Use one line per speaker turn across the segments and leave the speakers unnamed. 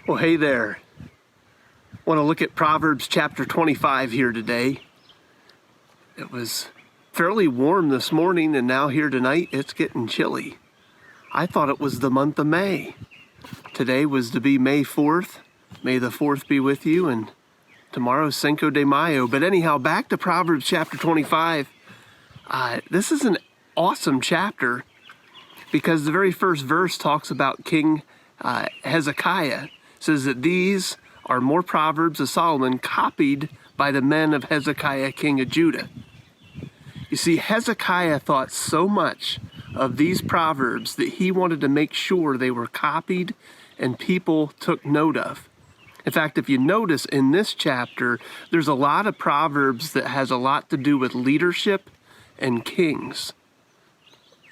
Well, hey there. Want to look at Proverbs chapter 25 here today. It was fairly warm this morning, and now here tonight it's getting chilly. I thought it was the month of May. Today was to be May 4th. May the 4th be with you, and tomorrow's Cinco de Mayo. But anyhow, back to Proverbs chapter 25. This is an awesome chapter because the very first verse talks about King Hezekiah. It says that these are more Proverbs of Solomon copied by the men of Hezekiah, king of Judah. You see, Hezekiah thought so much of these Proverbs that he wanted to make sure they were copied and people took note of. In fact, if you notice in this chapter, there's a lot of Proverbs that has a lot to do with leadership and kings.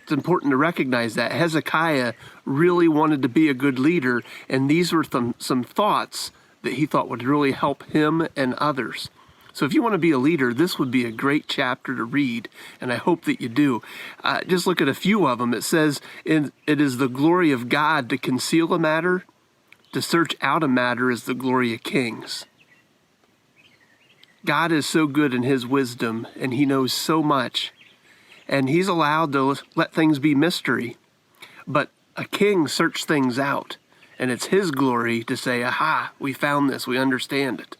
It's important to recognize that Hezekiah really wanted to be a good leader, and these were some thoughts that he thought would really help him and others. So if you want to be a leader, this would be a great chapter to read, and I hope that you do. Just look at a few of them. It says, it is the glory of God to conceal a matter, to search out a matter is the glory of kings. God is so good in his wisdom, and he knows so much. And he's allowed to let things be mystery. But a king searches things out. And it's his glory to say, aha, we found this, we understand it.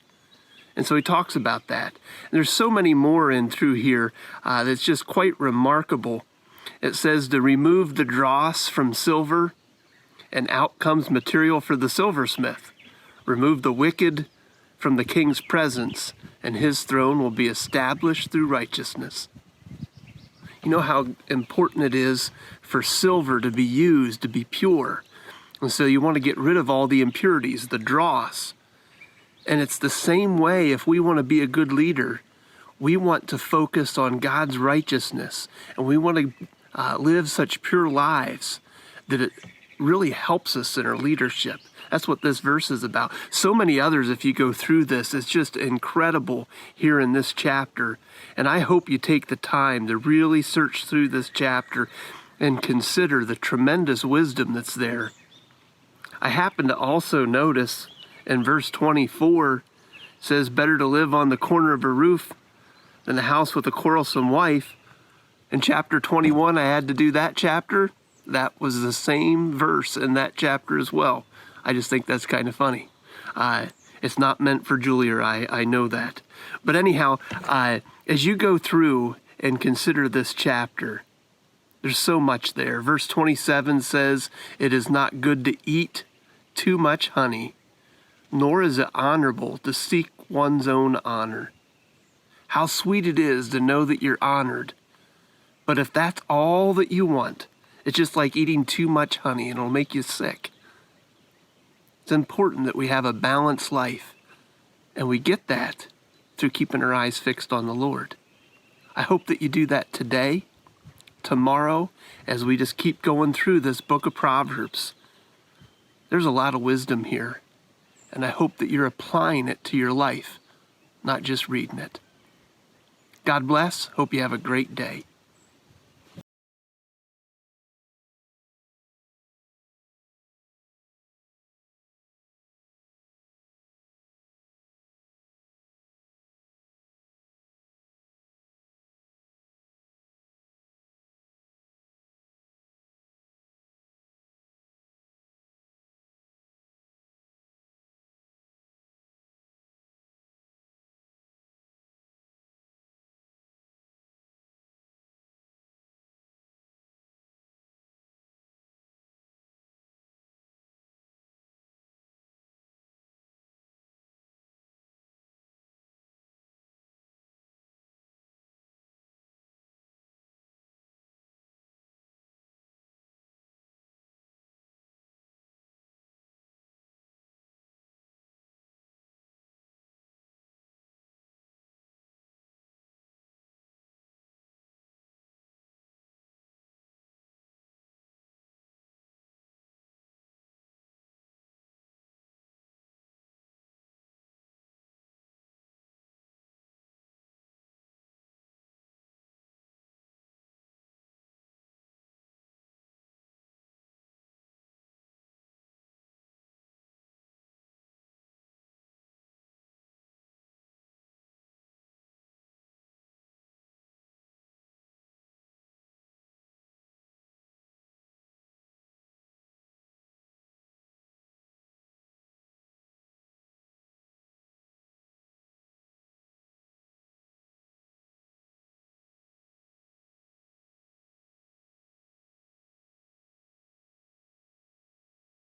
And so he talks about that. And there's so many more in through here that's just quite remarkable. It says to remove the dross from silver, and out comes material for the silversmith. Remove the wicked from the king's presence, and his throne will be established through righteousness. You know how important it is for silver to be used, to be pure. And so you want to get rid of all the impurities, the dross. And it's the same way if we want to be a good leader. We want to focus on God's righteousness. And we want to live such pure lives that it really helps us in our leadership. That's what this verse is about. So many others, if you go through this, it's just incredible here in this chapter. And I hope you take the time to really search through this chapter and consider the tremendous wisdom that's there. I happen to also notice in verse 24, it says, better to live on the corner of a roof than a house with a quarrelsome wife. In chapter 21, I had to do that chapter. That was the same verse in that chapter as well. I just think that's kind of funny. It's not meant for Julie or I know that. But anyhow, as you go through and consider this chapter, there's so much there. Verse 27 says, it is not good to eat too much honey, nor is it honorable to seek one's own honor. How sweet it is to know that you're honored. But if that's all that you want, it's just like eating too much honey and it'll make you sick. It's important that we have a balanced life, and we get that through keeping our eyes fixed on the Lord. I hope that you do that today, tomorrow, as we just keep going through this book of Proverbs. There's a lot of wisdom here, and I hope that you're applying it to your life, not just reading it. God bless. Hope you have a great day.